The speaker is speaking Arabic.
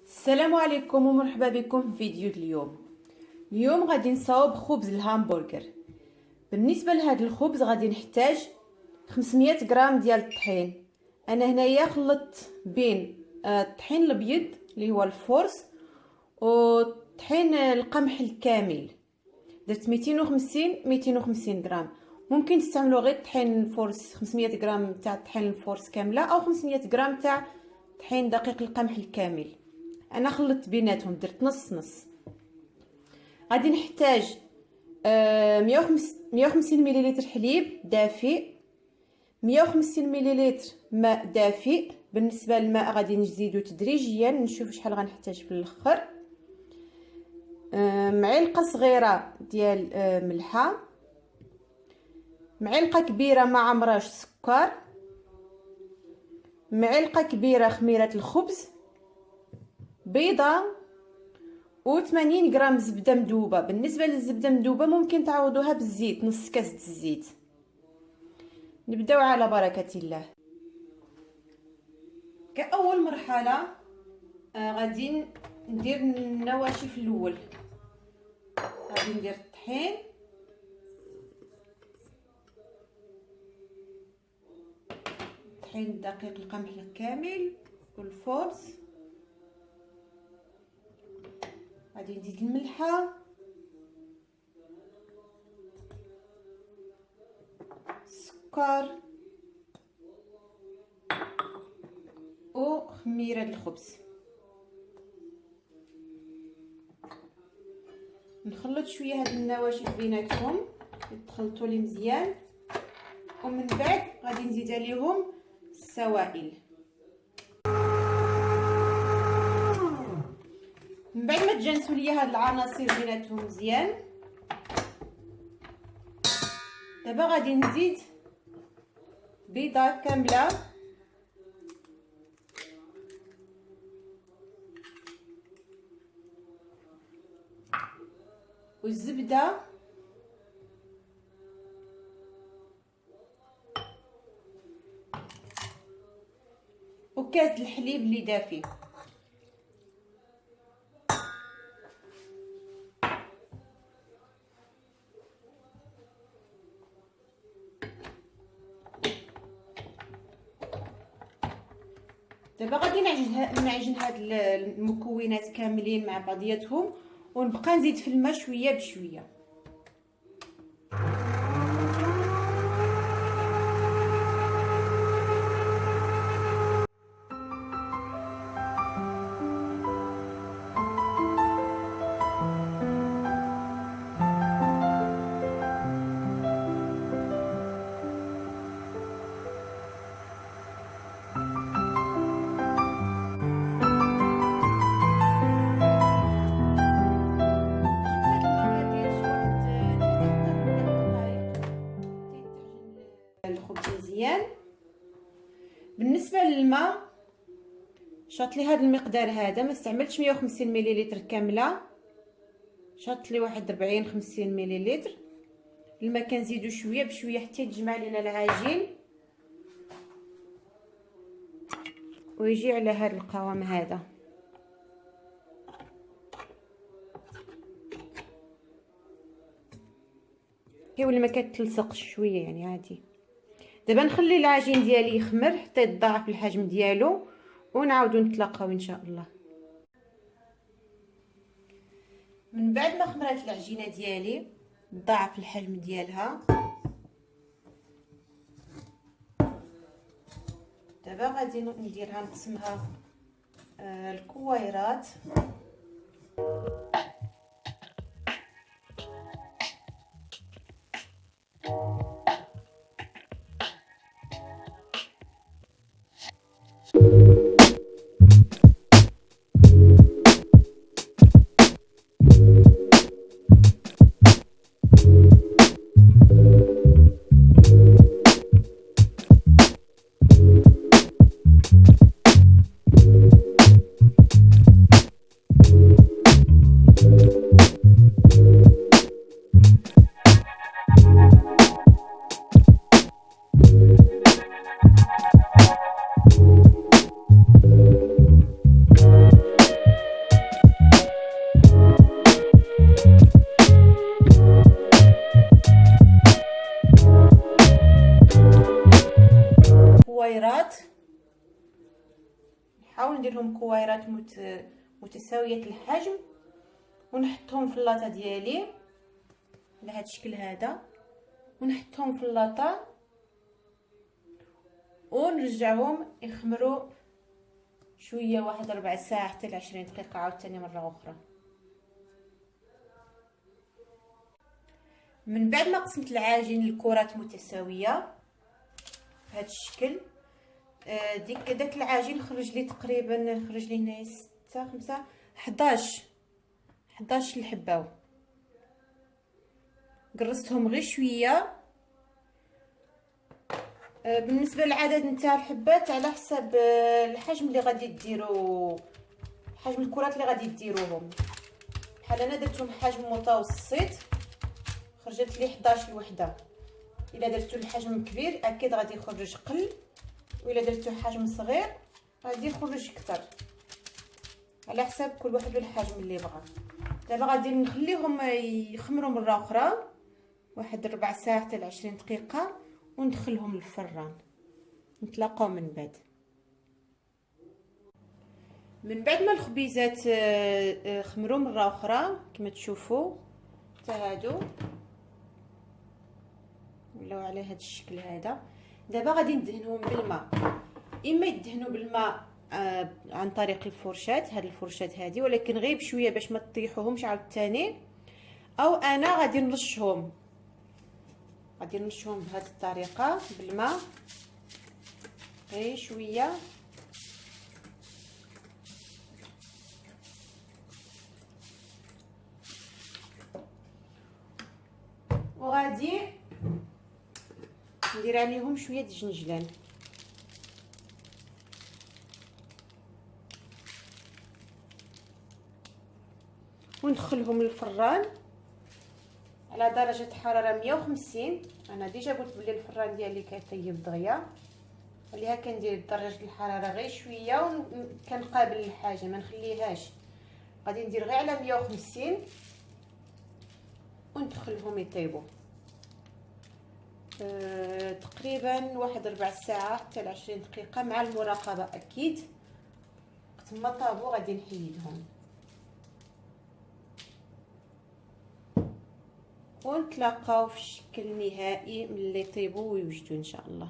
السلام عليكم ومرحبا بكم في فيديو اليوم غادي نصاوب خبز الهامبرغر. بالنسبه لهذا الخبز غادي نحتاج 500 غرام ديال الطحين. انا هنايا خلطت بين الطحين الابيض اللي هو الفورس وطحين القمح الكامل، درت 250 غرام. ممكن تستعملوا غير طحين الفورس 500 غرام تاع طحين الفورس كامله او 500 غرام تاع طحين دقيق القمح الكامل. انا خلطت بيناتهم، درت نص. غادي نحتاج 150 مليلتر حليب دافئ، 150 مليلتر ماء دافئ. بالنسبه للماء غادي نزيدو تدريجيا، نشوف شحال غنحتاج في الاخر. معلقه صغيره ديال ملحه، معلقه كبيره مع مرش سكر، معلقه كبيره خميره الخبز، بيضه و80 غرام زبده مذوبه. بالنسبه للزبده مذوبه ممكن تعوضوها بالزيت، نص كاس الزيت. نبداو على بركه الله. كاول مرحله غادي ندير النواشف الاول. غادي ندير الطحين، طحين دقيق القمح الكامل والفورس. غادي نزيد الملحه، السكر وخميره الخبز. نخلط شويه هاد النواشف بيناتهم يتخلطوا لي مزيان، ومن بعد غادي نزيد عليهم السوائل. من بعد ما تجانسوا ليا هاد العناصر بيناتهم مزيان، دابا غادي نزيد بيضه كامله والزبده وكاس الحليب اللي دافي. دابا غادي نعجن هاد المكونات كاملين مع بعضياتهم، ونبقى نزيد في الماء شويه بشويه. مزيان. بالنسبه للماء شاط لي هذا المقدار هذا، ما استعملتش 150 مليلتر كامله، شاط لي واحد 40-50 مليلتر. الماء كنزيدو شويه بشويه حتى يتجمع لنا العجين ويجي على هذا القوام هذا. كيولي ما كتلصقش شويه يعني عادي. دابا نخلي العجين ديالي يخمر حتى يتضاعف الحجم ديالو، ونعاودو نتلاقاو ان شاء الله. من بعد ما خمرات العجينه ديالي تضاعف الحجم ديالها، دابا غادي نديرها نقسمها الكويرات. نحاول ندير لهم كويرات متساويه الحجم، ونحطهم في اللاطه ديالي على هذا الشكل هذا، ونحطهم في اللاطه ونرجعهم يخمروا شويه، واحد ربع ساعه حتى 20 دقيقه عاوتاني مره اخرى. من بعد ما قسمت العجين لكرات متساويه بهذا الشكل، داك العجين خرج لي تقريبا، خرج لي هنايا 6 5 11 الحباو. قرصتهم غير شويه. بالنسبه للعدد نتاع الحبات على حسب الحجم اللي غادي ديروا، حجم الكرات اللي غادي ديروهم. بحال انا درتهم حجم متوسط خرجت لي 11 وحده. الا درتو الحجم كبير اكيد غادي يخرج قل، والا درتو حجم صغير غادي يخرج اكثر، على حسب كل واحد والحجم اللي بغا. دابا غادي نخليهم يخمروا مره اخرى واحد ربع ساعه حتى 20 دقيقه، وندخلهم للفران. نتلاقاو من بعد. من بعد ما الخبيزات خمروا مره اخرى كما تشوفوا حتى هادو ولاو على هذا الشكل هذا. دابا غادي ندهنهم بالماء، اما يدهنوا بالماء عن طريق الفرشات، هاد الفرشات هذه، ولكن غير بشويه باش ما تطيحوهمش عاوتاني، او انا غادي نرشهم بهذه الطريقه بالماء غير شويه. وغادي ندير عليهم شويه د الجنجلان، وندخلهم للفران على درجه حراره 150. انا ديجا قلت بلي الفران ديالي كيطيب دغيا، عليها كندير درجه الحراره غير شويه وكنقابل الحاجه ما نخليهاش. غادي ندير غير على 150 وندخلهم يطيبوا تقريبا واحد ربع ساعه حتى 20 دقيقه، مع المراقبه اكيد. وقت ما طابوا غادي نحيدهم ونتلاقاو في الشكل النهائي ملي يطيبوا ويوجدوا ان شاء الله.